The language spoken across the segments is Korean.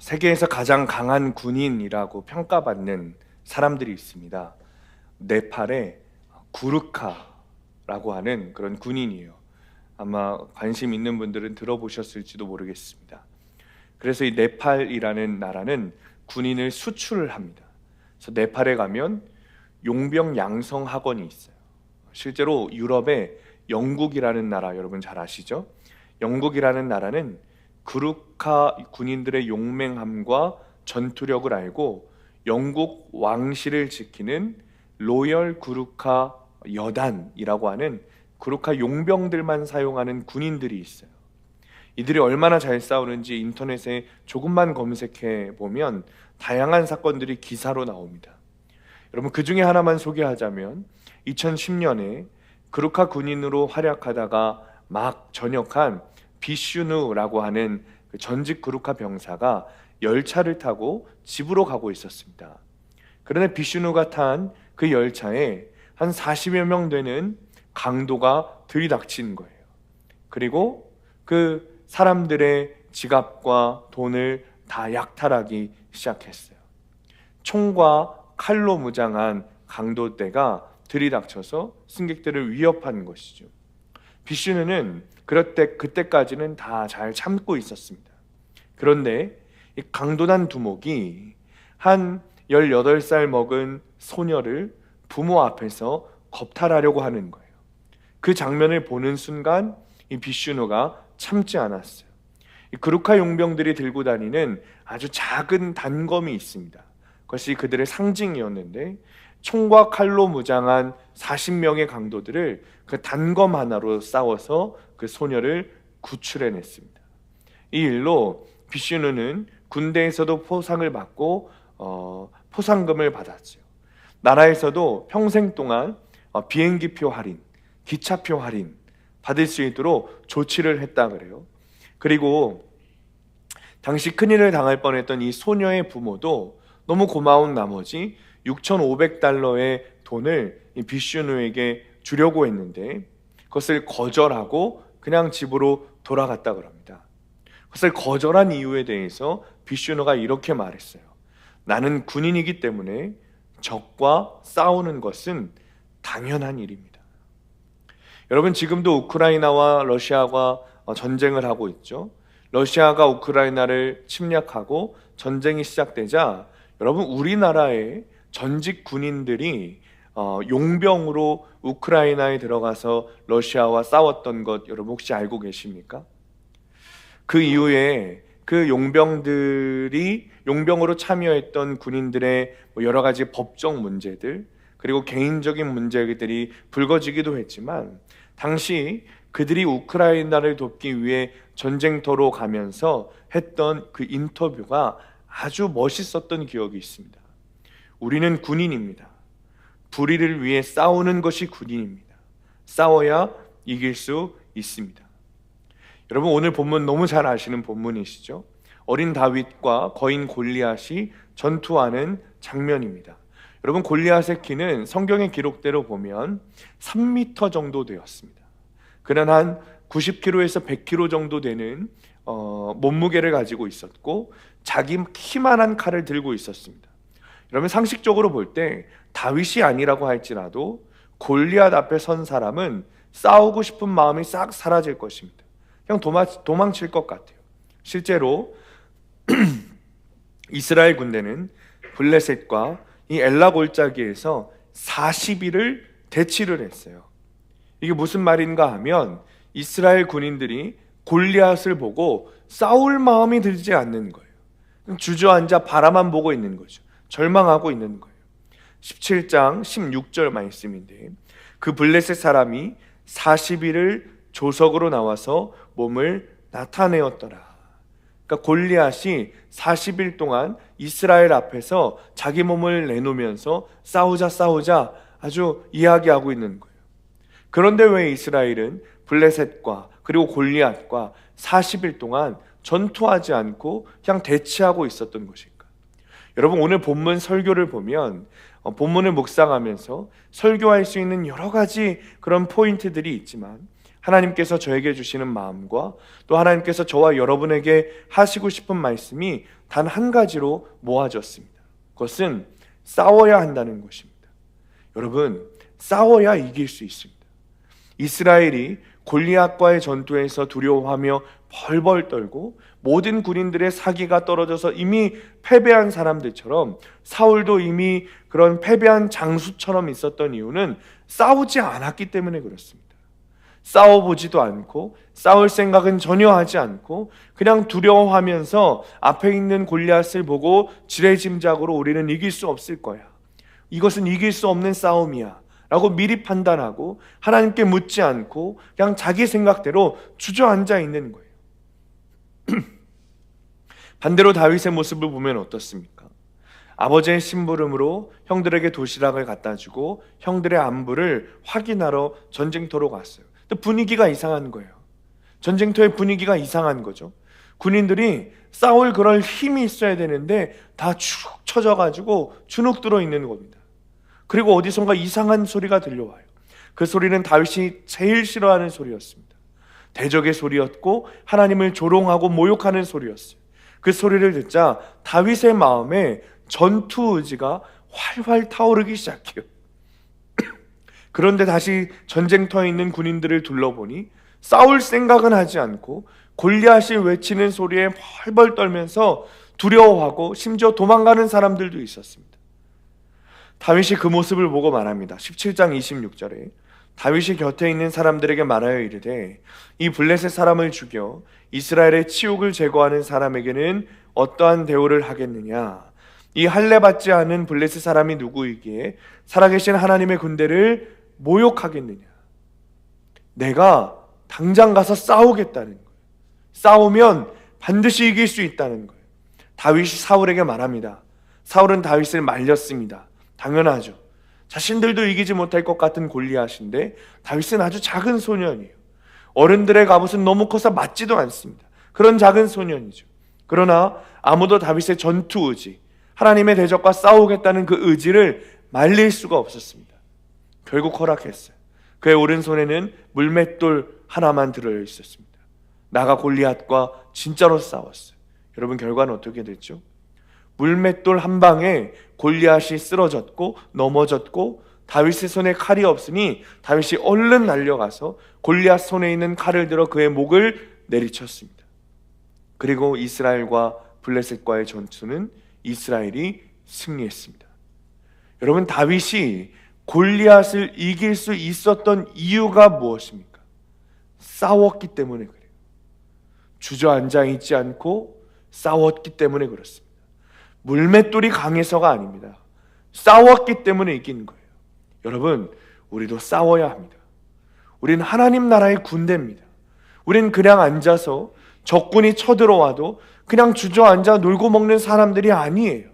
세계에서 가장 강한 군인이라고 평가받는 사람들이 있습니다. 네팔의 구르카라고 하는 그런 군인이에요. 아마 관심 있는 분들은 들어보셨을지도 모르겠습니다. 그래서 이 네팔이라는 나라는 군인을 수출을 합니다. 그래서 네팔에 가면 용병 양성 학원이 있어요. 실제로 유럽에 영국이라는 나라, 여러분 잘 아시죠? 영국이라는 나라는 구르카 군인들의 용맹함과 전투력을 알고 영국 왕실을 지키는 로열 구르카 여단이라고 하는 구르카 용병들만 사용하는 군인들이 있어요. 이들이 얼마나 잘 싸우는지 인터넷에 조금만 검색해 보면 다양한 사건들이 기사로 나옵니다. 여러분, 그 중에 하나만 소개하자면 2010년에 구르카 군인으로 활약하다가 막 전역한 비슈누라고 하는 그 전직 구르카 병사가 열차를 타고 집으로 가고 있었습니다. 그런데 비슈누가 탄 그 열차에 한 40여 명 되는 강도가 들이닥친 거예요. 그리고 그 사람들의 지갑과 돈을 다 약탈하기 시작했어요. 총과 칼로 무장한 강도대가 들이닥쳐서 승객들을 위협한 것이죠. 비슈누는 그때까지는 다 잘 참고 있었습니다. 그런데 이 강도난 두목이 한 18살 먹은 소녀를 부모 앞에서 겁탈하려고 하는 거예요. 그 장면을 보는 순간 이 비슈누가 참지 않았어요. 이 구르카 용병들이 들고 다니는 아주 작은 단검이 있습니다. 그것이 그들의 상징이었는데 총과 칼로 무장한 40명의 강도들을 그 단검 하나로 싸워서 그 소녀를 구출해냈습니다. 이 일로 비슈누는 군대에서도 포상을 받고 포상금을 받았죠. 나라에서도 평생 동안 비행기표 할인, 기차표 할인 받을 수 있도록 조치를 했다 그래요. 그리고 당시 큰일을 당할 뻔했던 이 소녀의 부모도 너무 고마운 나머지 6,500달러의 돈을 이 비슈누에게 주려고 했는데 그것을 거절하고 그냥 집으로 돌아갔다 그럽니다. 그것을 거절한 이유에 대해서 비슈누가 이렇게 말했어요. 나는 군인이기 때문에 적과 싸우는 것은 당연한 일입니다. 여러분, 지금도 우크라이나와 러시아가 전쟁을 하고 있죠. 러시아가 우크라이나를 침략하고 전쟁이 시작되자 여러분, 우리나라의 전직 군인들이 용병으로 우크라이나에 들어가서 러시아와 싸웠던 것 여러분 혹시 알고 계십니까? 그 이후에 그 용병으로 참여했던 군인들의 여러 가지 법적 문제들, 그리고 개인적인 문제들이 불거지기도 했지만 당시 그들이 우크라이나를 돕기 위해 전쟁터로 가면서 했던 그 인터뷰가 아주 멋있었던 기억이 있습니다. 우리는 군인입니다. 불의를 위해 싸우는 것이 군인입니다. 싸워야 이길 수 있습니다. 여러분, 오늘 본문 너무 잘 아시는 본문이시죠? 어린 다윗과 거인 골리앗이 전투하는 장면입니다. 여러분, 골리앗의 키는 성경의 기록대로 보면 3m 정도 되었습니다. 그는 한 90kg에서 100kg 정도 되는 몸무게를 가지고 있었고 자기 키만한 칼을 들고 있었습니다. 여러분, 상식적으로 볼 때 다윗이 아니라고 할지라도 골리앗 앞에 선 사람은 싸우고 싶은 마음이 싹 사라질 것입니다. 그냥 도망칠 것 같아요. 실제로 이스라엘 군대는 블레셋과 이 엘라 골짜기에서 40일을 대치를 했어요. 이게 무슨 말인가 하면 이스라엘 군인들이 골리앗을 보고 싸울 마음이 들지 않는 거예요. 주저앉아 바라만 보고 있는 거죠. 절망하고 있는 거예요. 17장 16절 말씀인데 그 블레셋 사람이 40일을 조석으로 나와서 몸을 나타내었더라. 그러니까 골리앗이 40일 동안 이스라엘 앞에서 자기 몸을 내놓으면서 싸우자 아주 이야기하고 있는 거예요. 그런데 왜 이스라엘은 블레셋과 그리고 골리앗과 40일 동안 전투하지 않고 그냥 대치하고 있었던 것일까? 여러분, 오늘 본문 설교를 보면 본문을 묵상하면서 설교할 수 있는 여러 가지 그런 포인트들이 있지만 하나님께서 저에게 주시는 마음과 또 하나님께서 저와 여러분에게 하시고 싶은 말씀이 단 한 가지로 모아졌습니다. 그것은 싸워야 한다는 것입니다. 여러분, 싸워야 이길 수 있습니다. 이스라엘이 골리앗과의 전투에서 두려워하며 벌벌 떨고 모든 군인들의 사기가 떨어져서 이미 패배한 사람들처럼 사울도 이미 그런 패배한 장수처럼 있었던 이유는 싸우지 않았기 때문에 그렇습니다. 싸워보지도 않고 싸울 생각은 전혀 하지 않고 그냥 두려워하면서 앞에 있는 골리앗을 보고 지레짐작으로 우리는 이길 수 없을 거야, 이것은 이길 수 없는 싸움이야 라고 미리 판단하고 하나님께 묻지 않고 그냥 자기 생각대로 주저앉아 있는 거예요. 반대로 다윗의 모습을 보면 어떻습니까? 아버지의 심부름으로 형들에게 도시락을 갖다 주고 형들의 안부를 확인하러 전쟁터로 갔어요. 근데 분위기가 이상한 거예요. 전쟁터의 분위기가 이상한 거죠. 군인들이 싸울 그럴 힘이 있어야 되는데 다 축 처져가지고 주눅 들어 있는 겁니다. 그리고 어디선가 이상한 소리가 들려와요. 그 소리는 다윗이 제일 싫어하는 소리였습니다. 대적의 소리였고 하나님을 조롱하고 모욕하는 소리였어요. 그 소리를 듣자 다윗의 마음에 전투 의지가 활활 타오르기 시작해요. 그런데 다시 전쟁터에 있는 군인들을 둘러보니 싸울 생각은 하지 않고 골리앗이 외치는 소리에 벌벌 떨면서 두려워하고 심지어 도망가는 사람들도 있었습니다. 다윗이 그 모습을 보고 말합니다. 17장 26절에 다윗이 곁에 있는 사람들에게 말하여 이르되 이 블레셋 사람을 죽여 이스라엘의 치욕을 제거하는 사람에게는 어떠한 대우를 하겠느냐? 이 할례 받지 않은 블레셋 사람이 누구이기에 살아계신 하나님의 군대를 모욕하겠느냐? 내가 당장 가서 싸우겠다는 거예요. 싸우면 반드시 이길 수 있다는 거예요. 다윗이 사울에게 말합니다. 사울은 다윗을 말렸습니다. 당연하죠. 자신들도 이기지 못할 것 같은 골리앗인데 다윗은 아주 작은 소년이에요. 어른들의 갑옷은 너무 커서 맞지도 않습니다. 그런 작은 소년이죠. 그러나 아무도 다윗의 전투 의지, 하나님의 대적과 싸우겠다는 그 의지를 말릴 수가 없었습니다. 결국 허락했어요. 그의 오른손에는 물맷돌 하나만 들어 있었습니다. 나가 골리앗과 진짜로 싸웠어요. 여러분, 결과는 어떻게 됐죠? 물맷돌 한 방에 골리앗이 쓰러졌고 넘어졌고 다윗의 손에 칼이 없으니 다윗이 얼른 날려가서 골리앗 손에 있는 칼을 들어 그의 목을 내리쳤습니다. 그리고 이스라엘과 블레셋과의 전투는 이스라엘이 승리했습니다. 여러분, 다윗이 골리앗을 이길 수 있었던 이유가 무엇입니까? 싸웠기 때문에 그래요. 주저앉아 있지 않고 싸웠기 때문에 그렇습니다. 물맷돌이 강해서가 아닙니다. 싸웠기 때문에 이긴 거예요. 여러분, 우리도 싸워야 합니다. 우린 하나님 나라의 군대입니다. 우린 그냥 앉아서 적군이 쳐들어와도 그냥 주저앉아 놀고 먹는 사람들이 아니에요.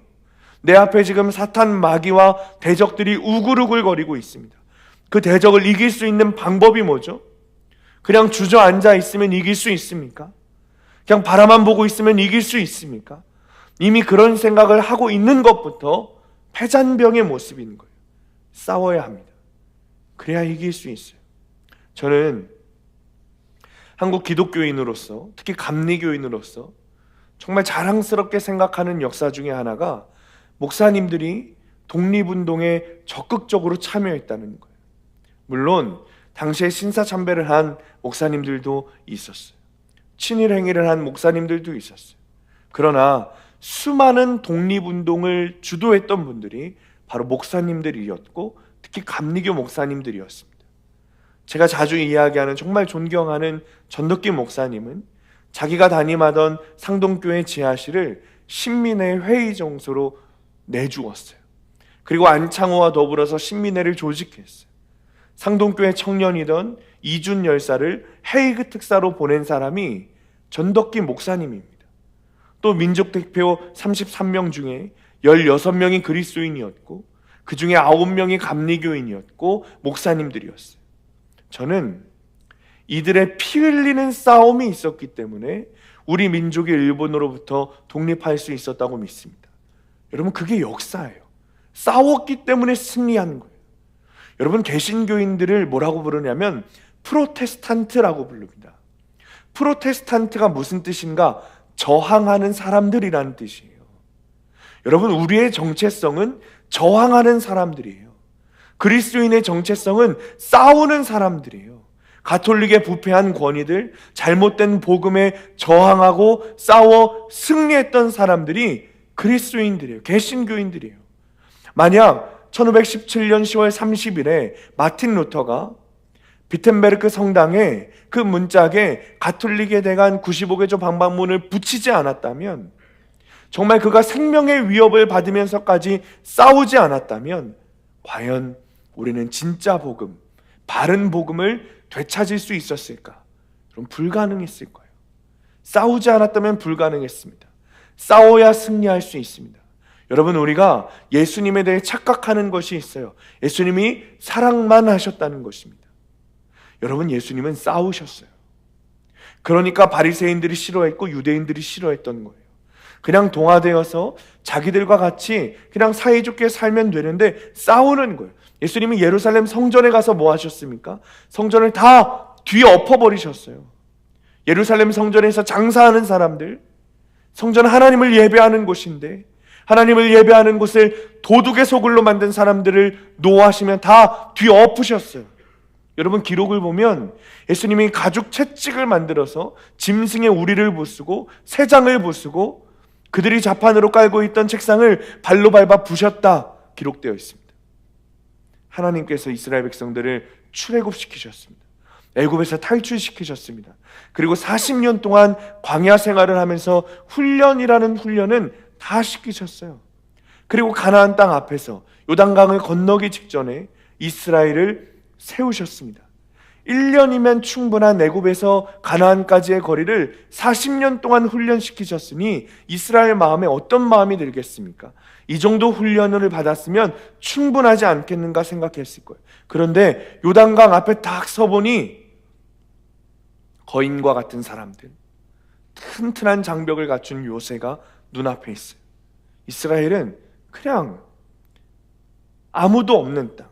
내 앞에 지금 사탄 마귀와 대적들이 우글우글거리고 있습니다. 그 대적을 이길 수 있는 방법이 뭐죠? 그냥 주저앉아 있으면 이길 수 있습니까? 그냥 바라만 보고 있으면 이길 수 있습니까? 이미 그런 생각을 하고 있는 것부터 패잔병의 모습인 거예요. 싸워야 합니다. 그래야 이길 수 있어요. 저는 한국 기독교인으로서, 특히 감리교인으로서 정말 자랑스럽게 생각하는 역사 중에 하나가 목사님들이 독립운동에 적극적으로 참여했다는 거예요. 물론 당시에 신사참배를 한 목사님들도 있었어요. 친일행위를 한 목사님들도 있었어요. 그러나 수많은 독립운동을 주도했던 분들이 바로 목사님들이었고 특히 감리교 목사님들이었습니다. 제가 자주 이야기하는 정말 존경하는 전덕기 목사님은 자기가 담임하던 상동교회 지하실을 신민회 회의 장소로 내주었어요. 그리고 안창호와 더불어서 신민회를 조직했어요. 상동교회 청년이던 이준 열사를 헤이그 특사로 보낸 사람이 전덕기 목사님입니다. 또 민족대표 33명 중에 16명이 그리스도인이었고 그 중에 9명이 감리교인이었고 목사님들이었어요. 저는 이들의 피 흘리는 싸움이 있었기 때문에 우리 민족이 일본으로부터 독립할 수 있었다고 믿습니다. 여러분, 그게 역사예요. 싸웠기 때문에 승리한 거예요. 여러분, 개신교인들을 뭐라고 부르냐면 프로테스탄트라고 부릅니다. 프로테스탄트가 무슨 뜻인가? 저항하는 사람들이라는 뜻이에요. 여러분, 우리의 정체성은 저항하는 사람들이에요. 그리스도인의 정체성은 싸우는 사람들이에요. 가톨릭의 부패한 권위들, 잘못된 복음에 저항하고 싸워 승리했던 사람들이 그리스도인들이에요. 개신교인들이에요. 만약 1517년 10월 30일에 마틴 루터가 비텐베르크 성당에 그 문짝에 가톨릭에 대한 95개조 방방문을 붙이지 않았다면, 정말 그가 생명의 위협을 받으면서까지 싸우지 않았다면, 과연 우리는 진짜 복음, 바른 복음을 되찾을 수 있었을까? 그럼 불가능했을 거예요. 싸우지 않았다면 불가능했습니다. 싸워야 승리할 수 있습니다. 여러분, 우리가 예수님에 대해 착각하는 것이 있어요. 예수님이 사랑만 하셨다는 것입니다. 여러분, 예수님은 싸우셨어요. 그러니까 바리새인들이 싫어했고 유대인들이 싫어했던 거예요. 그냥 동화되어서 자기들과 같이 그냥 사이좋게 살면 되는데 싸우는 거예요. 예수님이 예루살렘 성전에 가서 뭐 하셨습니까? 성전을 다 뒤엎어버리셨어요. 예루살렘 성전에서 장사하는 사람들, 성전 하나님을 예배하는 곳인데 하나님을 예배하는 곳을 도둑의 소굴로 만든 사람들을 노하시면 다 뒤엎으셨어요. 여러분, 기록을 보면 예수님이 가죽 채찍을 만들어서 짐승의 우리를 부수고 새장을 부수고 그들이 자판으로 깔고 있던 책상을 발로 밟아 부셨다 기록되어 있습니다. 하나님께서 이스라엘 백성들을 출애굽시키셨습니다. 애굽에서 탈출시키셨습니다. 그리고 40년 동안 광야 생활을 하면서 훈련이라는 훈련은 다 시키셨어요. 그리고 가나안 땅 앞에서 요단강을 건너기 직전에 이스라엘을 세우셨습니다. 1년이면 충분한 애굽에서 가나안까지의 거리를 40년 동안 훈련시키셨으니 이스라엘 마음에 어떤 마음이 들겠습니까? 이 정도 훈련을 받았으면 충분하지 않겠는가 생각했을 거예요. 그런데 요단강 앞에 딱 서보니 거인과 같은 사람들, 튼튼한 장벽을 갖춘 요새가 눈앞에 있어요. 이스라엘은 그냥 아무도 없는 땅,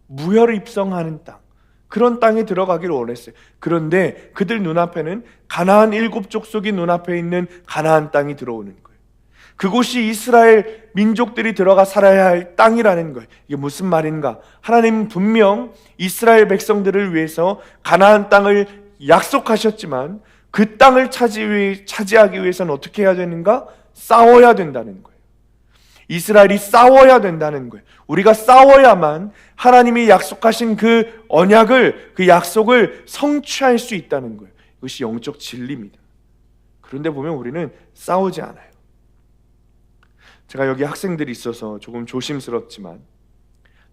무혈 입성하는 땅, 그런 땅에 들어가기를 원했어요. 그런데 그들 눈앞에는 가나안 7족속이 눈앞에 있는 가나안 땅이 들어오는 거예요. 그곳이 이스라엘 민족들이 들어가 살아야 할 땅이라는 거예요. 이게 무슨 말인가? 하나님은 분명 이스라엘 백성들을 위해서 가나안 땅을 약속하셨지만 그 땅을 차지하기 위해서는 어떻게 해야 되는가? 싸워야 된다는 거예요. 이스라엘이 싸워야 된다는 거예요. 우리가 싸워야만 하나님이 약속하신 그 언약을, 그 약속을 성취할 수 있다는 거예요. 이것이 영적 진리입니다. 그런데 보면 우리는 싸우지 않아요. 제가 여기 학생들이 있어서 조금 조심스럽지만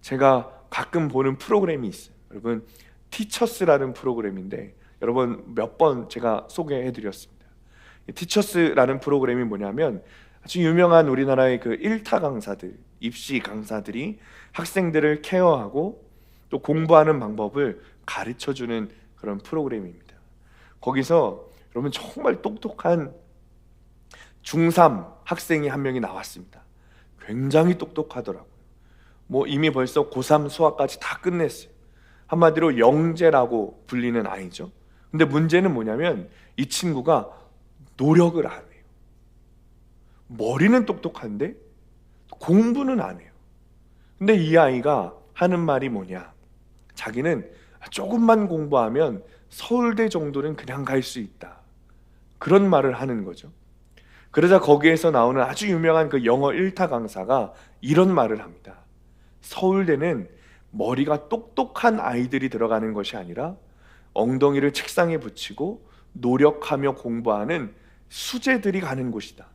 제가 가끔 보는 프로그램이 있어요. 여러분, 티처스라는 프로그램인데 여러분 몇 번 제가 소개해드렸습니다. 티처스라는 프로그램이 뭐냐면 아주 유명한 우리나라의 그 일타 강사들, 입시 강사들이 학생들을 케어하고 또 공부하는 방법을 가르쳐주는 그런 프로그램입니다. 거기서 여러분 정말 똑똑한 중3 학생이 한 명이 나왔습니다. 굉장히 똑똑하더라고요. 뭐 이미 벌써 고3 수학까지 다 끝냈어요. 한마디로 영재라고 불리는 아이죠. 근데 문제는 뭐냐면 이 친구가 노력을 안 해요. 머리는 똑똑한데 공부는 안 해요. 근데 이 아이가 하는 말이 뭐냐? 자기는 조금만 공부하면 서울대 정도는 그냥 갈 수 있다. 그런 말을 하는 거죠. 그러자 거기에서 나오는 아주 유명한 그 영어 1타 강사가 이런 말을 합니다. 서울대는 머리가 똑똑한 아이들이 들어가는 것이 아니라 엉덩이를 책상에 붙이고 노력하며 공부하는 수재들이 가는 곳이다.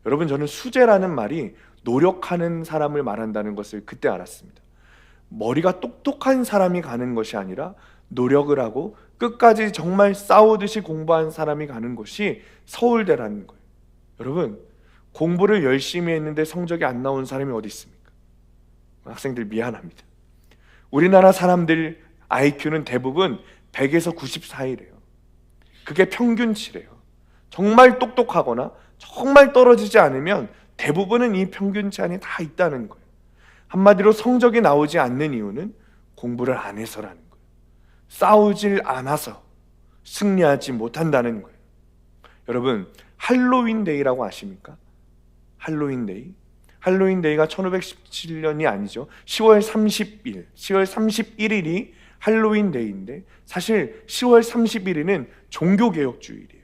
여러분, 저는 수재라는 말이 노력하는 사람을 말한다는 것을 그때 알았습니다. 머리가 똑똑한 사람이 가는 것이 아니라 노력을 하고 끝까지 정말 싸우듯이 공부한 사람이 가는 곳이 서울대라는 거예요. 여러분, 공부를 열심히 했는데 성적이 안 나온 사람이 어디 있습니까? 학생들 미안합니다. 우리나라 사람들 IQ는 대부분 100에서 90 사이래요. 그게 평균치래요. 정말 똑똑하거나 정말 떨어지지 않으면 대부분은 이 평균치 안에 다 있다는 거예요. 한마디로 성적이 나오지 않는 이유는 공부를 안 해서라는 거예요. 싸우질 않아서 승리하지 못한다는 거예요. 여러분, 할로윈데이라고 아십니까? 할로윈데이. 할로윈데이가 1517년이 아니죠. 10월 31일이 할로윈데이인데, 사실 10월 31일은 종교개혁주일이에요.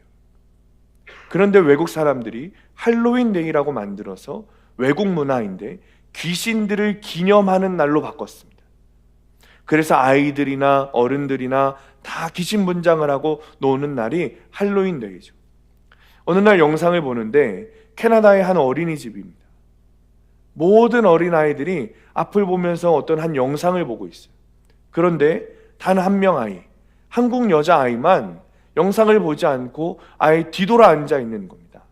그런데 외국 사람들이 할로윈데이라고 만들어서 외국 문화인데 귀신들을 기념하는 날로 바꿨습니다. 그래서 아이들이나 어른들이나 다 귀신 분장을 하고 노는 날이 할로윈데이죠. 어느 날 영상을 보는데 캐나다의 한 어린이집입니다. 모든 어린아이들이 앞을 보면서 어떤 한 영상을 보고 있어요. 그런데 단 한 명 아이, 한국 여자아이만 영상을 보지 않고 아예 뒤돌아 앉아 있는 겁니다.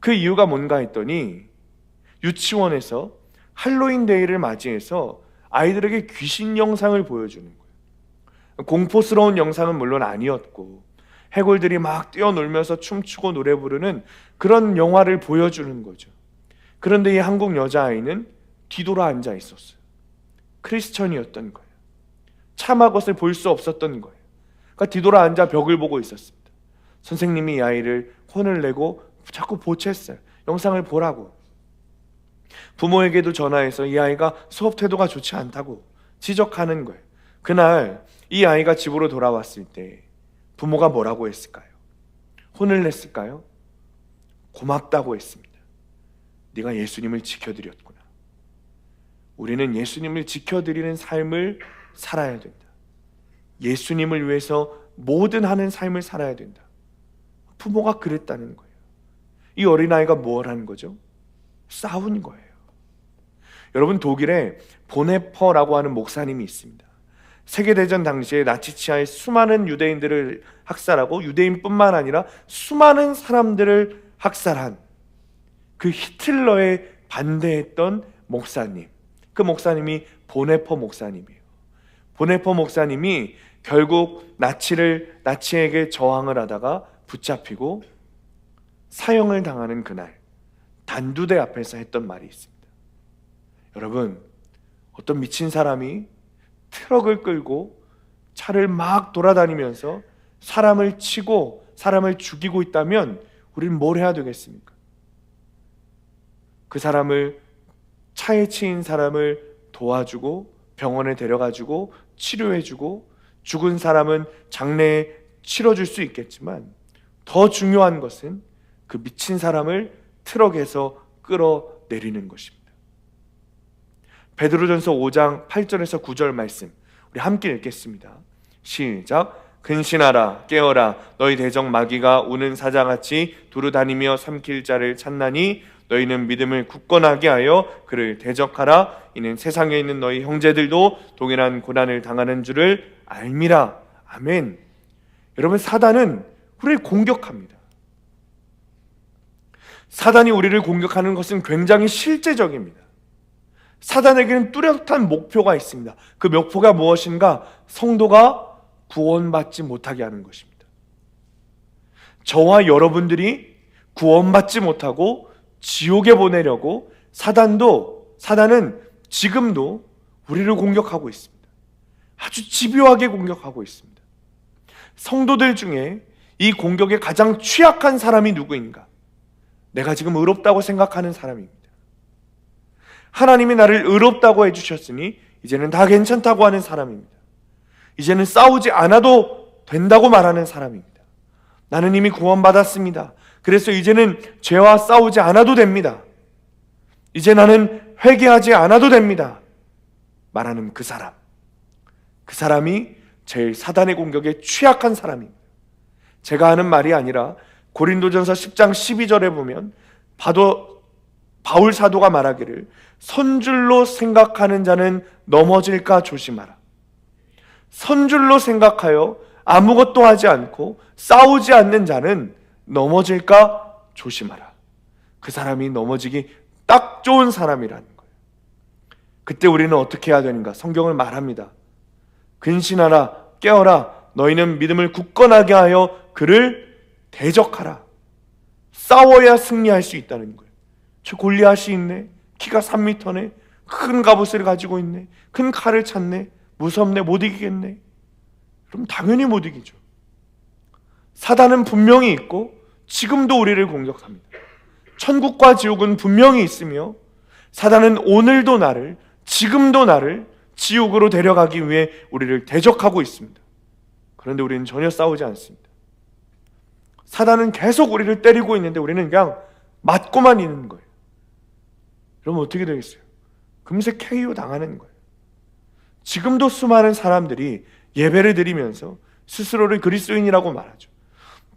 그 이유가 뭔가 했더니 유치원에서 할로윈데이를 맞이해서 아이들에게 귀신 영상을 보여주는 거예요. 공포스러운 영상은 물론 아니었고 해골들이 막 뛰어놀면서 춤추고 노래 부르는 그런 영화를 보여주는 거죠. 그런데 이 한국 여자아이는 뒤돌아 앉아 있었어요. 크리스천이었던 거예요. 차마 그것을 볼 수 없었던 거예요. 그러니까 뒤돌아 앉아 벽을 보고 있었습니다. 선생님이 이 아이를 혼을 내고 자꾸 보챘어요. 영상을 보라고. 부모에게도 전화해서 이 아이가 수업 태도가 좋지 않다고 지적하는 거예요. 그날 이 아이가 집으로 돌아왔을 때 부모가 뭐라고 했을까요? 혼을 냈을까요? 고맙다고 했습니다. 네가 예수님을 지켜드렸구나. 우리는 예수님을 지켜드리는 삶을 살아야 된다. 예수님을 위해서 뭐든 하는 삶을 살아야 된다. 부모가 그랬다는 거예요. 이 어린아이가 뭘 한 거죠? 싸운 거예요. 여러분, 독일에 보네퍼라고 하는 목사님이 있습니다. 세계대전 당시에 나치치하의 수많은 유대인들을 학살하고 유대인뿐만 아니라 수많은 사람들을 학살한 그 히틀러에 반대했던 목사님, 그 목사님이 보네퍼 목사님이에요. 보네퍼 목사님이 결국 나치에게 저항을 하다가 붙잡히고 사형을 당하는 그날 단두대 앞에서 했던 말이 있습니다. 여러분, 어떤 미친 사람이 트럭을 끌고 차를 막 돌아다니면서 사람을 치고 사람을 죽이고 있다면 우리는 뭘 해야 되겠습니까? 그 사람을, 차에 치인 사람을 도와주고 병원에 데려가주고 치료해주고 죽은 사람은 장례에 치러줄 수 있겠지만 더 중요한 것은 그 미친 사람을 트럭에서 끌어내리는 것입니다. 베드로전서 5장 8절에서 9절 말씀 우리 함께 읽겠습니다. 시작. 근신하라, 깨어라. 너희 대적 마귀가 우는 사자같이 두루다니며 삼킬 자를 찾나니 너희는 믿음을 굳건하게 하여 그를 대적하라. 이는 세상에 있는 너희 형제들도 동일한 고난을 당하는 줄을 알미라. 아멘. 여러분, 사단은 우리를 공격합니다. 사단이 우리를 공격하는 것은 굉장히 실제적입니다. 사단에게는 뚜렷한 목표가 있습니다. 그 목표가 무엇인가? 성도가 구원받지 못하게 하는 것입니다. 저와 여러분들이 구원받지 못하고 지옥에 보내려고 사단은 지금도 우리를 공격하고 있습니다. 아주 집요하게 공격하고 있습니다. 성도들 중에 이 공격에 가장 취약한 사람이 누구인가? 내가 지금 의롭다고 생각하는 사람입니다. 하나님이 나를 의롭다고 해주셨으니 이제는 다 괜찮다고 하는 사람입니다. 이제는 싸우지 않아도 된다고 말하는 사람입니다. 나는 이미 구원받았습니다. 그래서 이제는 죄와 싸우지 않아도 됩니다. 이제 나는 회개하지 않아도 됩니다. 말하는 그 사람이 제일 사단의 공격에 취약한 사람입니다. 제가 하는 말이 아니라 고린도전서 10장 12절에 보면 바울 사도가 말하기를 선줄로 생각하는 자는 넘어질까 조심하라. 선줄로 생각하여 아무것도 하지 않고 싸우지 않는 자는 넘어질까 조심하라. 그 사람이 넘어지기 딱 좋은 사람이라는 거예요. 그때 우리는 어떻게 해야 되는가? 성경을 말합니다. 근신하라, 깨어라. 너희는 믿음을 굳건하게 하여 그를 대적하라. 싸워야 승리할 수 있다는 거예요. 저 골리앗이 있네. 키가 3m네. 큰 갑옷을 가지고 있네. 큰 칼을 찾네. 무섭네. 못 이기겠네. 그럼 당연히 못 이기죠. 사단은 분명히 있고 지금도 우리를 공격합니다. 천국과 지옥은 분명히 있으며 사단은 오늘도 나를, 지금도 나를 지옥으로 데려가기 위해 우리를 대적하고 있습니다. 그런데 우리는 전혀 싸우지 않습니다. 사단은 계속 우리를 때리고 있는데 우리는 그냥 맞고만 있는 거예요. 그러면 어떻게 되겠어요? 금세 KO 당하는 거예요. 지금도 수많은 사람들이 예배를 드리면서 스스로를 그리스도인이라고 말하죠.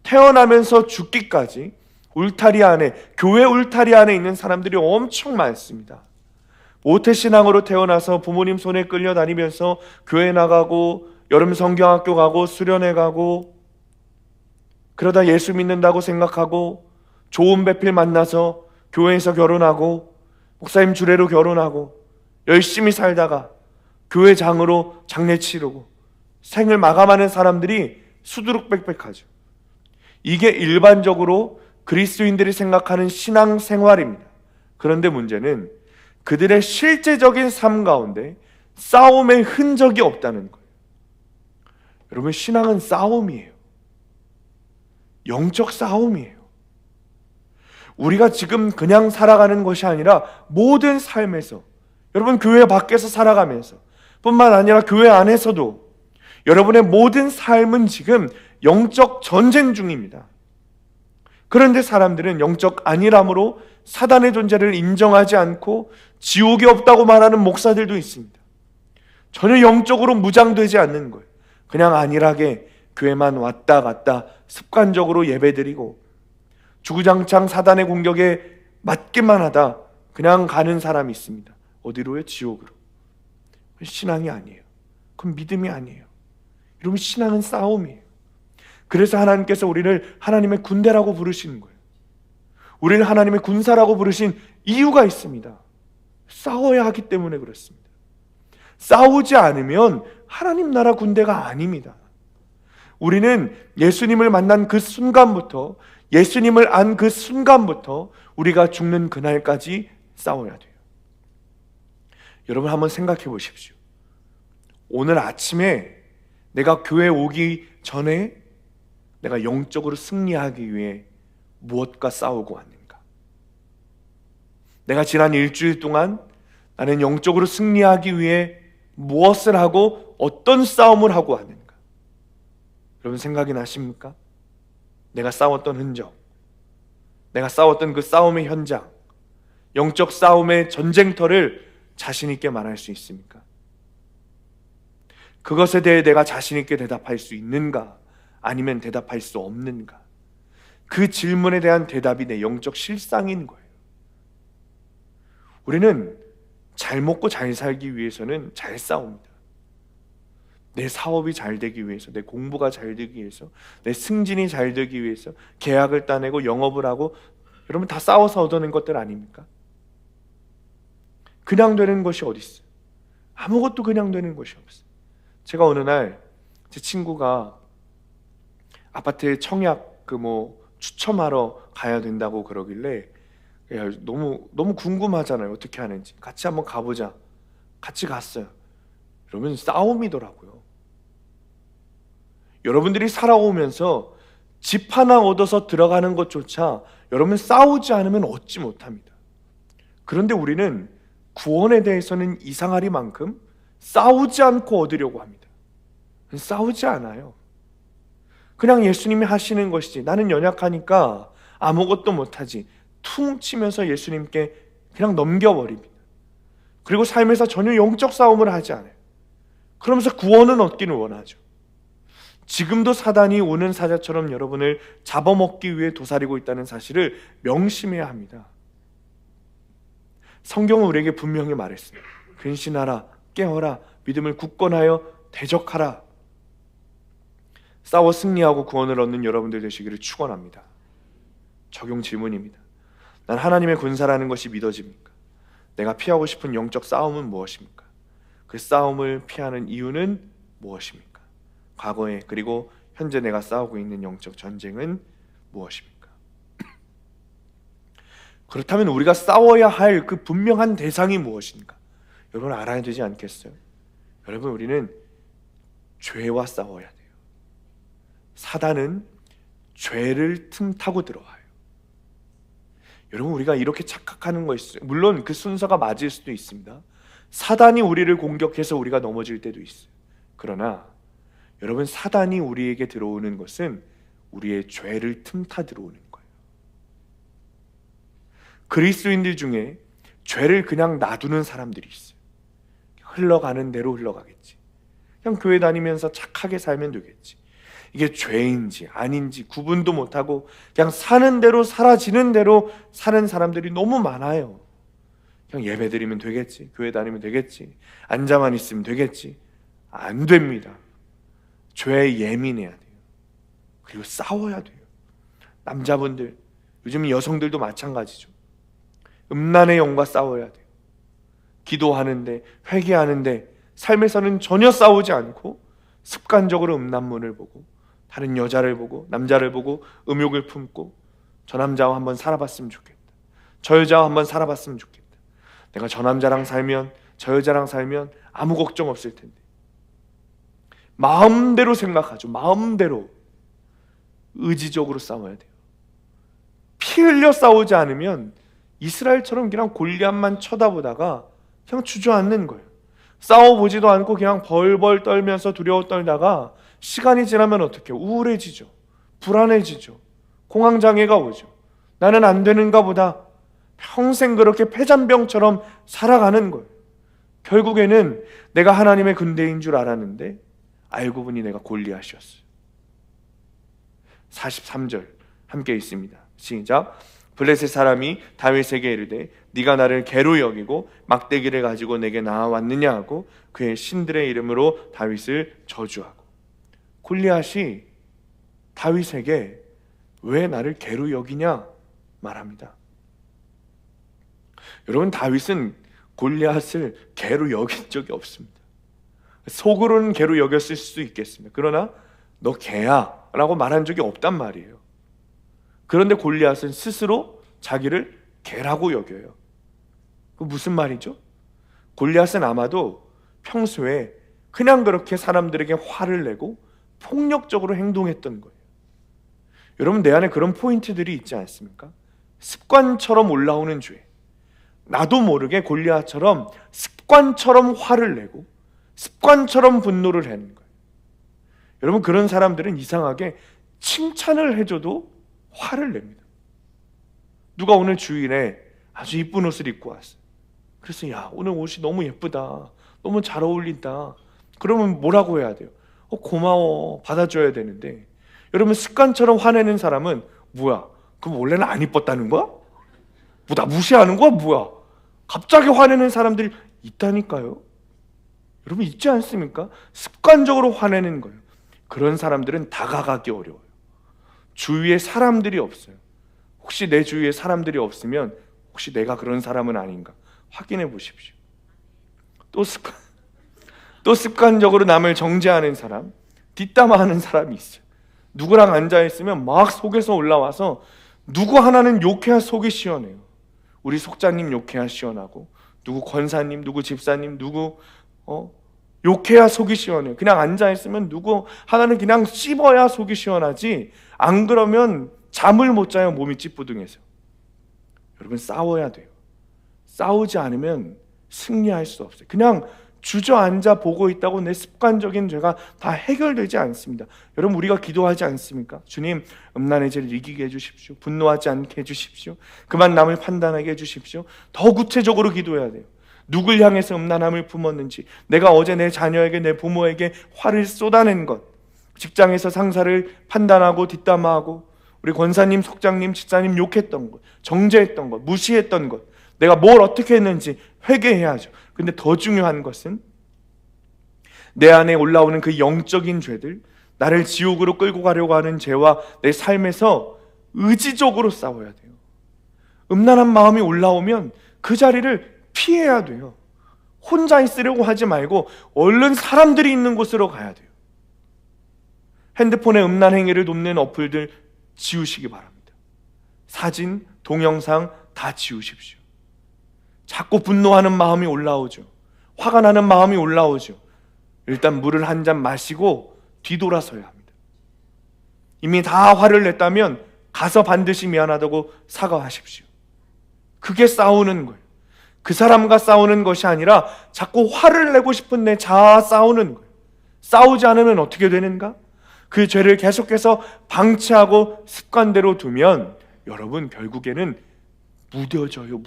태어나면서 죽기까지 울타리 안에, 교회 울타리 안에 있는 사람들이 엄청 많습니다. 모태신앙으로 태어나서 부모님 손에 끌려다니면서 교회 나가고 여름 성경학교 가고 수련회 가고 그러다 예수 믿는다고 생각하고 좋은 배필 만나서 교회에서 결혼하고 목사님 주례로 결혼하고 열심히 살다가 교회장으로 장례 치르고 생을 마감하는 사람들이 수두룩빽빽하죠. 이게 일반적으로 그리스도인들이 생각하는 신앙생활입니다. 그런데 문제는 그들의 실제적인 삶 가운데 싸움의 흔적이 없다는 거예요. 여러분, 신앙은 싸움이에요. 영적 싸움이에요. 우리가 지금 그냥 살아가는 것이 아니라 모든 삶에서, 여러분 교회 밖에서 살아가면서 뿐만 아니라 교회 안에서도 여러분의 모든 삶은 지금 영적 전쟁 중입니다. 그런데 사람들은 영적 안일함으로 사단의 존재를 인정하지 않고 지옥이 없다고 말하는 목사들도 있습니다. 전혀 영적으로 무장되지 않는 거예요. 그냥 안일하게 교회만 왔다 갔다 습관적으로 예배드리고 주구장창 사단의 공격에 맞기만 하다 그냥 가는 사람이 있습니다. 어디로요? 지옥으로. 신앙이 아니에요. 그건 믿음이 아니에요. 여러분, 신앙은 싸움이에요. 그래서 하나님께서 우리를 하나님의 군대라고 부르시는 거예요. 우리를 하나님의 군사라고 부르신 이유가 있습니다. 싸워야 하기 때문에 그렇습니다. 싸우지 않으면 하나님 나라 군대가 아닙니다. 우리는 예수님을 만난 그 순간부터, 예수님을 안 그 순간부터 우리가 죽는 그날까지 싸워야 돼요. 여러분, 한번 생각해 보십시오. 오늘 아침에 내가 교회 오기 전에 내가 영적으로 승리하기 위해 무엇과 싸우고 왔는가? 내가 지난 일주일 동안 나는 영적으로 승리하기 위해 무엇을 하고 어떤 싸움을 하고 왔는가? 여러분, 생각이 나십니까? 내가 싸웠던 흔적, 내가 싸웠던 그 싸움의 현장, 영적 싸움의 전쟁터를 자신 있게 말할 수 있습니까? 그것에 대해 내가 자신 있게 대답할 수 있는가? 아니면 대답할 수 없는가? 그 질문에 대한 대답이 내 영적 실상인 거예요. 우리는 잘 먹고 잘 살기 위해서는 잘 싸웁니다. 내 사업이 잘 되기 위해서, 내 공부가 잘 되기 위해서, 내 승진이 잘 되기 위해서 계약을 따내고 영업을 하고, 여러분 다 싸워서 얻어낸 것들 아닙니까? 그냥 되는 것이 어디 있어요? 아무것도 그냥 되는 것이 없어요. 제가 어느 날 제 친구가 아파트에 청약 추첨하러 가야 된다고 그러길래, 야, 너무 궁금하잖아요. 어떻게 하는지. 같이 한번 가보자. 같이 갔어요. 여러분, 싸움이더라고요. 여러분들이 살아오면서 집 하나 얻어서 들어가는 것조차 여러분 싸우지 않으면 얻지 못합니다. 그런데 우리는 구원에 대해서는 이상하리만큼 싸우지 않고 얻으려고 합니다. 싸우지 않아요. 그냥 예수님이 하시는 것이지, 나는 연약하니까 아무것도 못하지, 퉁 치면서 예수님께 그냥 넘겨버립니다. 그리고 삶에서 전혀 영적 싸움을 하지 않아요. 그러면서 구원은 얻기는 원하죠. 지금도 사단이 우는 사자처럼 여러분을 잡아먹기 위해 도사리고 있다는 사실을 명심해야 합니다. 성경은 우리에게 분명히 말했습니다. 근신하라, 깨어라, 믿음을 굳건하여 대적하라. 싸워 승리하고 구원을 얻는 여러분들 되시기를 축원합니다. 적용 질문입니다. 난 하나님의 군사라는 것이 믿어집니까? 내가 피하고 싶은 영적 싸움은 무엇입니까? 그 싸움을 피하는 이유는 무엇입니까? 과거에 그리고 현재 내가 싸우고 있는 영적 전쟁은 무엇입니까? 그렇다면 우리가 싸워야 할 그 분명한 대상이 무엇인가? 여러분 알아야 되지 않겠어요? 여러분, 우리는 죄와 싸워야 돼요. 사단은 죄를 틈타고 들어와요. 여러분, 우리가 이렇게 착각하는 거 있어요. 물론 그 순서가 맞을 수도 있습니다. 사단이 우리를 공격해서 우리가 넘어질 때도 있어요. 그러나 여러분, 사단이 우리에게 들어오는 것은 우리의 죄를 틈타 들어오는 거예요. 그리스도인들 중에 죄를 그냥 놔두는 사람들이 있어요. 흘러가는 대로 흘러가겠지. 그냥 교회 다니면서 착하게 살면 되겠지. 이게 죄인지 아닌지 구분도 못하고 그냥 사는 대로 사라지는 대로 사는 사람들이 너무 많아요. 그냥 예배 드리면 되겠지, 교회 다니면 되겠지, 앉아만 있으면 되겠지. 안 됩니다. 죄에 예민해야 돼요. 그리고 싸워야 돼요. 남자분들, 요즘 여성들도 마찬가지죠. 음란의 영과 싸워야 돼요. 기도하는데, 회개하는데 삶에서는 전혀 싸우지 않고 습관적으로 음란물을 보고 다른 여자를 보고 남자를 보고 음욕을 품고 저 남자와 한번 살아봤으면 좋겠다, 저 여자와 한번 살아봤으면 좋겠다, 내가 저 남자랑 살면 저 여자랑 살면 아무 걱정 없을 텐데. 마음대로 생각하죠. 마음대로. 의지적으로 싸워야 돼요. 피 흘려 싸우지 않으면 이스라엘처럼 그냥 골리앗만 쳐다보다가 그냥 주저앉는 거예요. 싸워보지도 않고 그냥 벌벌 떨면서 두려워 떨다가 시간이 지나면 어떻게 우울해지죠. 불안해지죠. 공황장애가 오죠. 나는 안 되는가 보다. 평생 그렇게 패잔병처럼 살아가는 거예요. 결국에는 내가 하나님의 군대인 줄 알았는데 알고 보니 내가 골리앗이었어요. 43절 함께 있습니다. 시작. 블레셋 사람이 다윗에게 이르되 네가 나를 개로 여기고 막대기를 가지고 내게 나아왔느냐 하고 그의 신들의 이름으로 다윗을 저주하고. 골리앗이 다윗에게 왜 나를 개로 여기냐 말합니다. 여러분, 다윗은 골리앗을 개로 여긴 적이 없습니다. 속으로는 개로 여겼을 수도 있겠습니다. 그러나 너 개야 라고 말한 적이 없단 말이에요. 그런데 골리앗은 스스로 자기를 개라고 여겨요. 그 무슨 말이죠? 골리앗은 아마도 평소에 그냥 그렇게 사람들에게 화를 내고 폭력적으로 행동했던 거예요. 여러분, 내 안에 그런 포인트들이 있지 않습니까? 습관처럼 올라오는 죄. 나도 모르게 골리앗처럼 습관처럼 화를 내고 습관처럼 분노를 하는 거예요. 여러분, 그런 사람들은 이상하게 칭찬을 해줘도 화를 냅니다. 누가 오늘 주일에 아주 이쁜 옷을 입고 왔어요. 그래서 야, 오늘 옷이 너무 예쁘다, 너무 잘 어울린다. 그러면 뭐라고 해야 돼요? 고마워, 받아줘야 되는데, 여러분, 습관처럼 화내는 사람은 뭐야? 그럼 원래는 안 이뻤다는 거야? 뭐 나 무시하는 거야? 뭐야? 갑자기 화내는 사람들이 있다니까요. 여러분, 있지 않습니까? 습관적으로 화내는 거예요. 그런 사람들은 다가가기 어려워요. 주위에 사람들이 없어요. 혹시 내 주위에 사람들이 없으면 혹시 내가 그런 사람은 아닌가 확인해 보십시오. 또 습관적으로 남을 정죄하는 사람, 뒷담화하는 사람이 있어요. 누구랑 앉아있으면 막 속에서 올라와서 누구 하나는 욕해야 속이 시원해요. 우리 속자님 욕해야 시원하고, 누구 권사님, 누구 집사님, 누구 욕해야 속이 시원해요. 그냥 앉아있으면 누구 하나는 그냥 씹어야 속이 시원하지, 안 그러면 잠을 못 자요. 몸이 찌뿌둥해서. 여러분, 싸워야 돼요. 싸우지 않으면 승리할 수 없어요. 그냥 주저앉아 보고 있다고 내 습관적인 죄가 다 해결되지 않습니다. 여러분, 우리가 기도하지 않습니까? 주님, 음란의 죄를 이기게 해주십시오. 분노하지 않게 해주십시오. 그만 남을 판단하게 해주십시오. 더 구체적으로 기도해야 돼요. 누굴 향해서 음란함을 품었는지, 내가 어제 내 자녀에게, 내 부모에게 화를 쏟아낸 것, 직장에서 상사를 판단하고 뒷담화하고 우리 권사님, 속장님, 집사님 욕했던 것, 정죄했던 것, 무시했던 것, 내가 뭘 어떻게 했는지 회개해야죠. 근데 더 중요한 것은 내 안에 올라오는 그 영적인 죄들, 나를 지옥으로 끌고 가려고 하는 죄와 내 삶에서 의지적으로 싸워야 돼요. 음란한 마음이 올라오면 그 자리를 피해야 돼요. 혼자 있으려고 하지 말고 얼른 사람들이 있는 곳으로 가야 돼요. 핸드폰에 음란 행위를 돕는 어플들 지우시기 바랍니다. 사진, 동영상 다 지우십시오. 자꾸 분노하는 마음이 올라오죠. 화가 나는 마음이 올라오죠. 일단 물을 한 잔 마시고 뒤돌아서야 합니다. 이미 다 화를 냈다면 가서 반드시 미안하다고 사과하십시오. 그게 싸우는 거예요. 그 사람과 싸우는 것이 아니라 자꾸 화를 내고 싶은 내 자아 싸우는 거예요. 싸우지 않으면 어떻게 되는가? 그 죄를 계속해서 방치하고 습관대로 두면 여러분 결국에는 무뎌져요.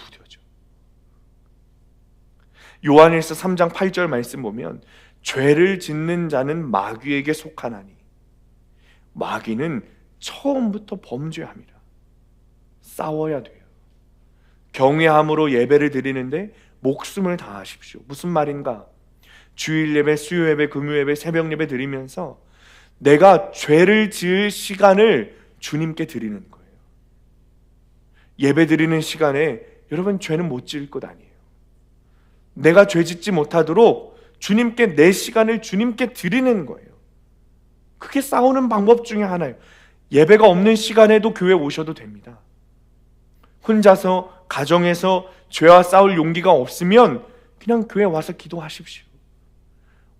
요한일서 3장 8절 말씀 보면 죄를 짓는 자는 마귀에게 속하나니 마귀는 처음부터 범죄합니다. 싸워야 돼요. 경외함으로 예배를 드리는데 목숨을 다하십시오. 무슨 말인가? 주일 예배, 수요 예배, 금요 예배, 새벽 예배 드리면서 내가 죄를 지을 시간을 주님께 드리는 거예요. 예배 드리는 시간에 여러분 죄는 못 지을 것 아니에요. 내가 죄 짓지 못하도록 주님께 내 시간을 주님께 드리는 거예요. 그게 싸우는 방법 중에 하나예요. 예배가 없는 시간에도 교회 오셔도 됩니다. 혼자서 가정에서 죄와 싸울 용기가 없으면 그냥 교회 와서 기도하십시오.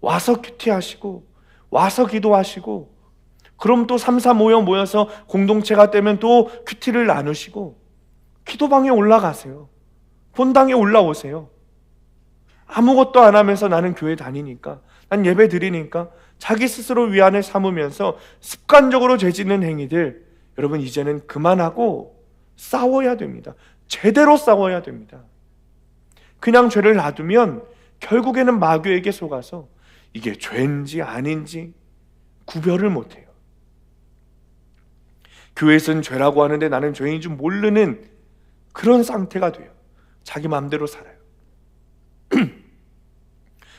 와서 큐티하시고 와서 기도하시고, 그럼 또 3, 4 모여서 공동체가 되면 또 큐티를 나누시고 기도방에 올라가세요. 본당에 올라오세요. 아무것도 안 하면서 나는 교회 다니니까, 난 예배 드리니까 자기 스스로 위안을 삼으면서 습관적으로 죄 짓는 행위들, 여러분 이제는 그만하고 싸워야 됩니다. 제대로 싸워야 됩니다. 그냥 죄를 놔두면 결국에는 마귀에게 속아서 이게 죄인지 아닌지 구별을 못해요. 교회에서는 죄라고 하는데 나는 죄인 줄 모르는 그런 상태가 돼요. 자기 마음대로 살아요.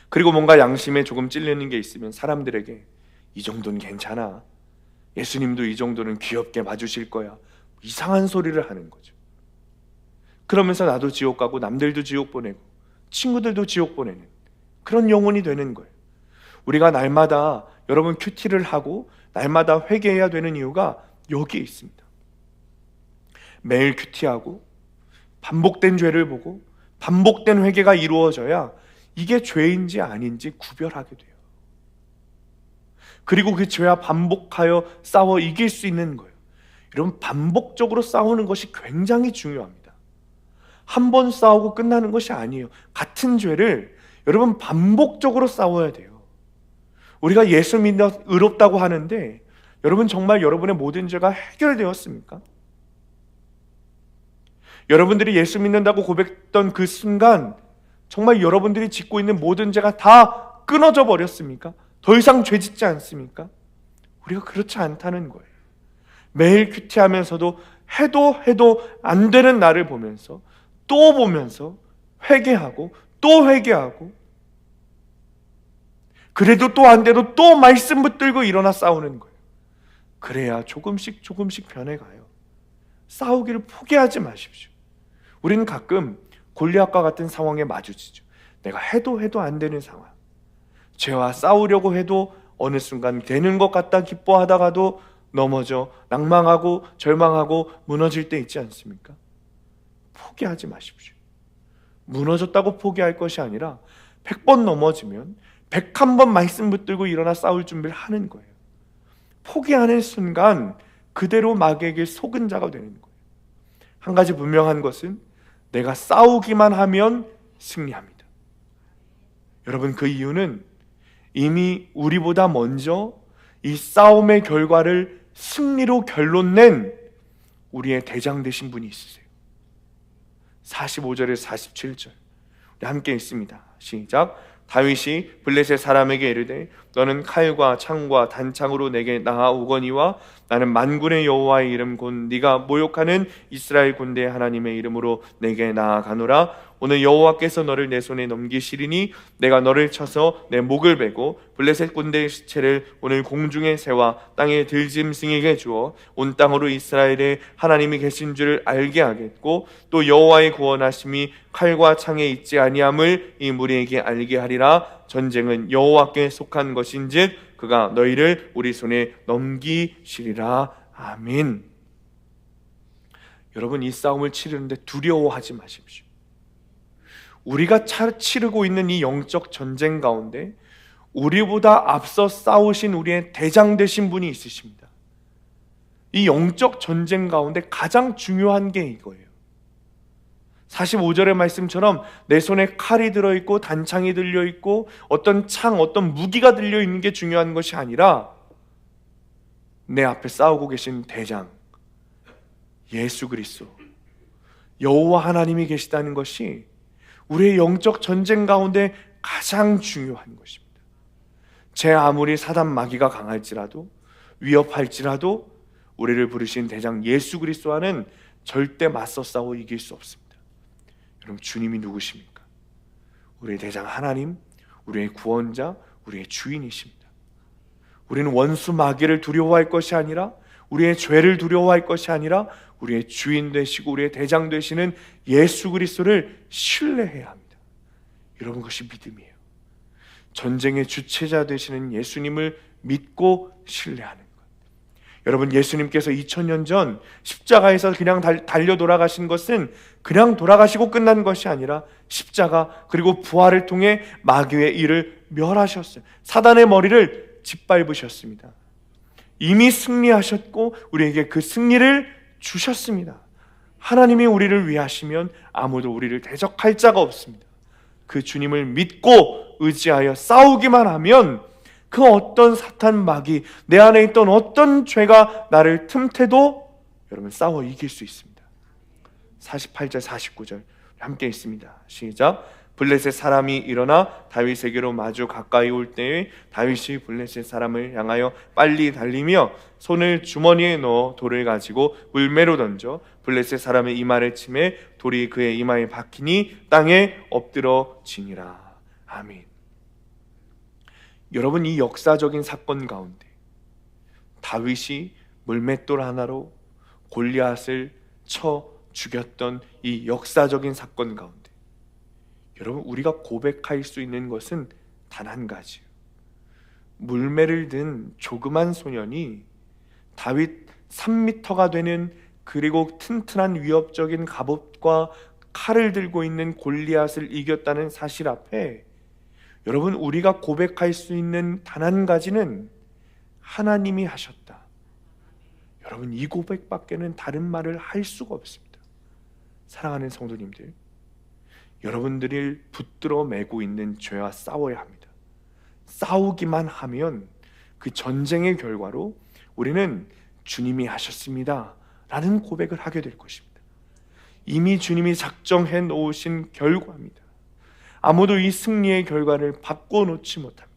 그리고 뭔가 양심에 조금 찔리는 게 있으면 사람들에게 이 정도는 괜찮아, 예수님도 이 정도는 귀엽게 봐주실 거야, 이상한 소리를 하는 거죠. 그러면서 나도 지옥 가고 남들도 지옥 보내고 친구들도 지옥 보내는 그런 영혼이 되는 거예요. 우리가 날마다 여러분 큐티를 하고 날마다 회개해야 되는 이유가 여기에 있습니다. 매일 큐티하고 반복된 죄를 보고 반복된 회개가 이루어져야 이게 죄인지 아닌지 구별하게 돼요. 그리고 그 죄와 반복하여 싸워 이길 수 있는 거예요. 여러분, 반복적으로 싸우는 것이 굉장히 중요합니다. 한 번 싸우고 끝나는 것이 아니에요. 같은 죄를 여러분 반복적으로 싸워야 돼요. 우리가 예수 믿어 의롭다고 하는데 여러분 정말 여러분의 모든 죄가 해결되었습니까? 여러분들이 예수 믿는다고 고백했던 그 순간 정말 여러분들이 짓고 있는 모든 죄가 다 끊어져 버렸습니까? 더 이상 죄 짓지 않습니까? 우리가 그렇지 않다는 거예요. 매일 큐티하면서도 해도 안 되는 나를 보면서 또 보면서 회개하고 또 회개하고, 그래도 또 안 돼도 또 말씀 붙들고 일어나 싸우는 거예요. 그래야 조금씩 변해가요. 싸우기를 포기하지 마십시오. 우리는 가끔 골리앗과 같은 상황에 마주치죠. 내가 해도 안 되는 상황, 죄와 싸우려고 해도 어느 순간 되는 것 같다 기뻐하다가도 넘어져 낭망하고 절망하고 무너질 때 있지 않습니까? 포기하지 마십시오. 무너졌다고 포기할 것이 아니라 100번 넘어지면 101번 말씀 붙들고 일어나 싸울 준비를 하는 거예요. 포기하는 순간 그대로 마귀에게 속은 자가 되는 거예요. 한 가지 분명한 것은 내가 싸우기만 하면 승리합니다. 여러분, 그 이유는 이미 우리보다 먼저 이 싸움의 결과를 승리로 결론낸 우리의 대장 되신 분이 있으세요. 45절에서 47절 우리 함께 읽습니다. 시작. 다윗이 블레셋 사람에게 이르되 너는 칼과 창과 단창으로 내게 나아오거니와 나는 만군의 여호와의 이름 곧 네가 모욕하는 이스라엘 군대 하나님의 이름으로 내게 나아가노라. 오늘 여호와께서 너를 내 손에 넘기시리니 내가 너를 쳐서 내 목을 베고 블레셋 군대의 시체를 오늘 공중의 새와 땅의 들짐승에게 주어 온 땅으로 이스라엘의 하나님이 계신 줄을 알게 하겠고 또 여호와의 구원하심이 칼과 창에 있지 아니함을 이 무리에게 알게 하리라. 전쟁은 여호와께 속한 것인즉 그가 너희를 우리 손에 넘기시리라. 아멘. 여러분, 이 싸움을 치르는데 두려워하지 마십시오. 우리가 치르고 있는 이 영적 전쟁 가운데 우리보다 앞서 싸우신 우리의 대장 되신 분이 있으십니다. 이 영적 전쟁 가운데 가장 중요한 게 이거예요. 45절의 말씀처럼 내 손에 칼이 들어있고 단창이 들려있고 어떤 창, 어떤 무기가 들려있는 게 중요한 것이 아니라 내 앞에 싸우고 계신 대장 예수 그리스도 여호와 하나님이 계시다는 것이 우리의 영적 전쟁 가운데 가장 중요한 것입니다. 제 아무리 사단 마귀가 강할지라도 위협할지라도 우리를 부르신 대장 예수 그리스도와는 절대 맞서 싸워 이길 수 없습니다. 여러분, 주님이 누구십니까? 우리의 대장 하나님, 우리의 구원자, 우리의 주인이십니다. 우리는 원수 마귀를 두려워할 것이 아니라, 우리의 죄를 두려워할 것이 아니라 우리의 주인 되시고 우리의 대장 되시는 예수 그리스도를 신뢰해야 합니다. 여러분, 그것이 믿음이에요. 전쟁의 주체자 되시는 예수님을 믿고 신뢰하는 것. 여러분, 예수님께서 2000년 전 십자가에서 그냥 달려 돌아가신 것은 그냥 돌아가시고 끝난 것이 아니라 십자가 그리고 부활을 통해 마귀의 일을 멸하셨어요. 사단의 머리를 짓밟으셨습니다. 이미 승리하셨고 우리에게 그 승리를 주셨습니다. 하나님이 우리를 위하시면 아무도 우리를 대적할 자가 없습니다. 그 주님을 믿고 의지하여 싸우기만 하면 그 어떤 사탄 마귀, 내 안에 있던 어떤 죄가 나를 틈태도 여러분 싸워 이길 수 있습니다. 48절 49절 함께 있습니다. 시작. 블레셋 사람이 일어나 다윗에게로 마주 가까이 올 때에 다윗이 블레셋 사람을 향하여 빨리 달리며 손을 주머니에 넣어 돌을 가지고 물매로 던져 블레셋 사람의 이마를 치매 돌이 그의 이마에 박히니 땅에 엎드러지니라. 아멘. 여러분, 이 역사적인 사건 가운데 다윗이 물맷돌 하나로 골리앗을 쳐 죽였던 이 역사적인 사건 가운데 여러분, 우리가 고백할 수 있는 것은 단 한 가지예요. 물매를 든 조그만 소년이 다윗 3m가 되는 그리고 튼튼한 위협적인 갑옷과 칼을 들고 있는 골리앗을 이겼다는 사실 앞에 여러분, 우리가 고백할 수 있는 단 한 가지는 하나님이 하셨다. 여러분, 이 고백밖에는 다른 말을 할 수가 없습니다. 사랑하는 성도님들, 여러분들이 붙들어 매고 있는 죄와 싸워야 합니다. 싸우기만 하면 그 전쟁의 결과로 우리는 주님이 하셨습니다 라는 고백을 하게 될 것입니다. 이미 주님이 작정해 놓으신 결과입니다. 아무도 이 승리의 결과를 바꿔놓지 못합니다.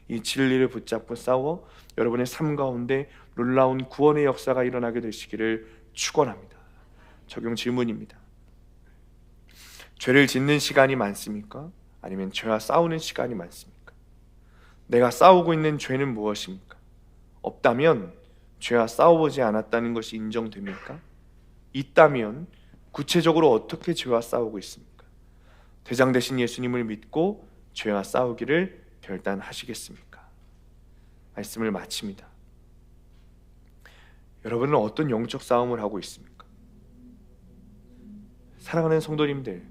이 진리를 붙잡고 싸워 여러분의 삶 가운데 놀라운 구원의 역사가 일어나게 되시기를 축원합니다. 적용 질문입니다. 죄를 짓는 시간이 많습니까? 아니면 죄와 싸우는 시간이 많습니까? 내가 싸우고 있는 죄는 무엇입니까? 없다면 죄와 싸워보지 않았다는 것이 인정됩니까? 있다면 구체적으로 어떻게 죄와 싸우고 있습니까? 대장 되신 예수님을 믿고 죄와 싸우기를 결단하시겠습니까? 말씀을 마칩니다. 여러분은 어떤 영적 싸움을 하고 있습니까? 사랑하는 성도님들,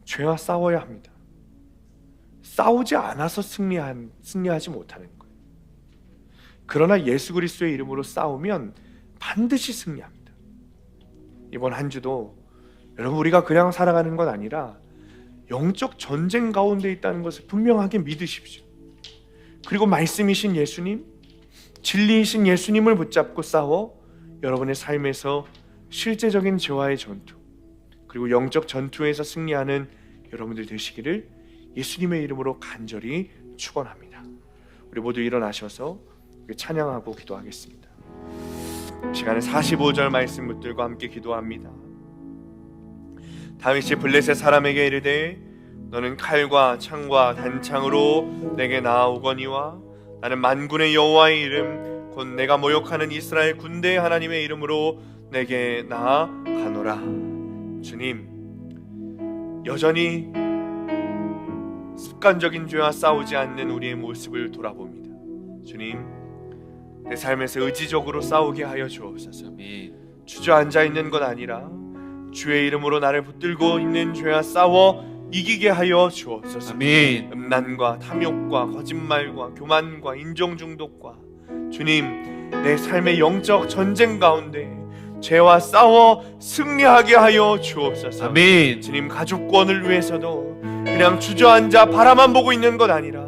죄와 싸워야 합니다. 싸우지 않아서 승리하지 못하는 거예요. 그러나 예수 그리스도의 이름으로 싸우면 반드시 승리합니다. 이번 한 주도 여러분, 우리가 그냥 살아가는 건 아니라 영적 전쟁 가운데 있다는 것을 분명하게 믿으십시오. 그리고 말씀이신 예수님, 진리이신 예수님을 붙잡고 싸워 여러분의 삶에서 실제적인 죄와의 전투, 그리고 영적 전투에서 승리하는 여러분들 되시기를 예수님의 이름으로 간절히 축원합니다. 우리 모두 일어나셔서 찬양하고 기도하겠습니다. 시간에 45절 말씀 붙들고 함께 기도합니다. 다윗이 블레셋 사람에게 이르되 너는 칼과 창과 단창으로 내게 나아오거니와 나는 만군의 여호와의 이름 곧 내가 모욕하는 이스라엘 군대의 하나님의 이름으로 내게 나아가노라. 주님, 여전히 습관적인 죄와 싸우지 않는 우리의 모습을 돌아봅니다. 주님, 내 삶에서 의지적으로 싸우게 하여 주옵소서. 주저앉아 있는 것 아니라 주의 이름으로 나를 붙들고 있는 죄와 싸워 이기게 하여 주옵소서. 음란과 탐욕과 거짓말과 교만과 인정중독과 주님, 내 삶의 영적 전쟁 가운데 죄와 싸워 승리하게 하여 주옵소서. 아멘. 주님, 가족 구원을 위해서도 그냥 주저앉아 바라만 보고 있는 것 아니라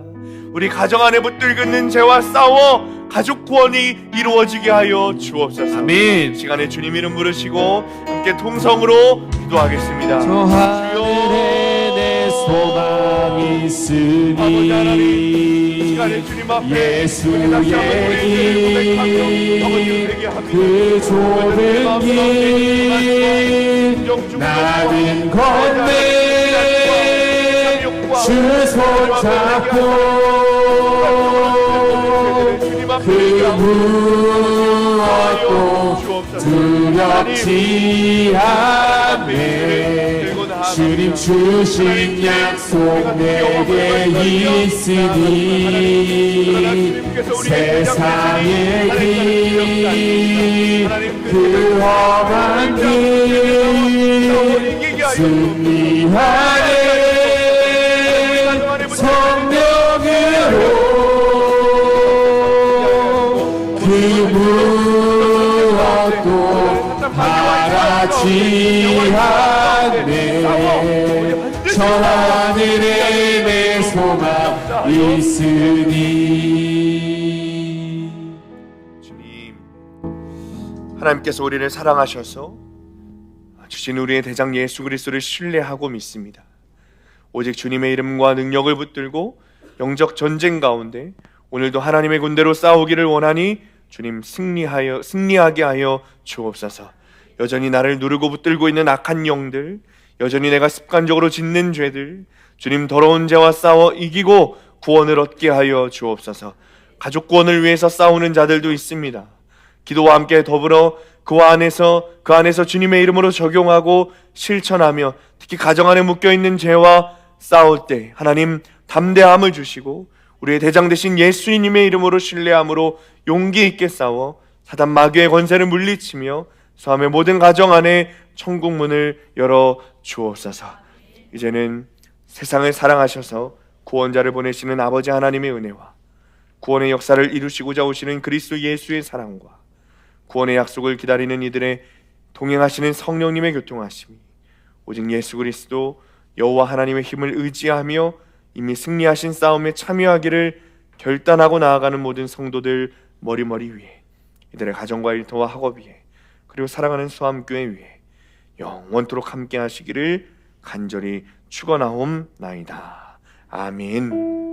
우리 가정 안에 붙들고 있는 죄와 싸워 가족 구원이 이루어지게 하여 주옵소서. 아멘. 시간에 주님 이름 부르시고 함께 통성으로 기도하겠습니다. 저 하늘에 내 소망이 있으니 시간에 주님 앞에 예수의 길, 그 좁은 길 나는 건네 주 손잡고 그 무엇도 두렵지 않네. 주님 주신 약속 내게 있으니 세상의 길 그 험한 길 승리하네. 성령으로 그 무엇도 바라지 않네. 저 하늘에 내 소망 있으니. 주님, 하나님께서 우리를 사랑하셔서 주신 우리의 대장 예수 그리스도를 신뢰하고 믿습니다. 오직 주님의 이름과 능력을 붙들고 영적 전쟁 가운데 오늘도 하나님의 군대로 싸우기를 원하니 주님 승리하게 하여 주옵소서. 여전히 나를 누르고 붙들고 있는 악한 영들, 여전히 내가 습관적으로 짓는 죄들, 주님 더러운 죄와 싸워 이기고 구원을 얻게 하여 주옵소서. 가족 구원을 위해서 싸우는 자들도 있습니다. 기도와 함께 더불어 그 안에서 주님의 이름으로 적용하고 실천하며 특히 가정 안에 묶여있는 죄와 싸울 때 하나님 담대함을 주시고 우리의 대장 되신 예수님의 이름으로 신뢰함으로 용기 있게 싸워 사단 마귀의 권세를 물리치며 수함의 모든 가정 안에 천국 문을 열어 주옵소서. 이제는 세상을 사랑하셔서 구원자를 보내시는 아버지 하나님의 은혜와 구원의 역사를 이루시고자 오시는 그리스도 예수의 사랑과 구원의 약속을 기다리는 이들의 동행하시는 성령님의 교통하심이 오직 예수 그리스도 여호와 하나님의 힘을 의지하며 이미 승리하신 싸움에 참여하기를 결단하고 나아가는 모든 성도들 머리머리 위에, 이들의 가정과 일터와 학업 위에, 그리고 사랑하는 수함교회 위에 영원토록 함께 하시기를 간절히 축원하옵나이다. 아멘.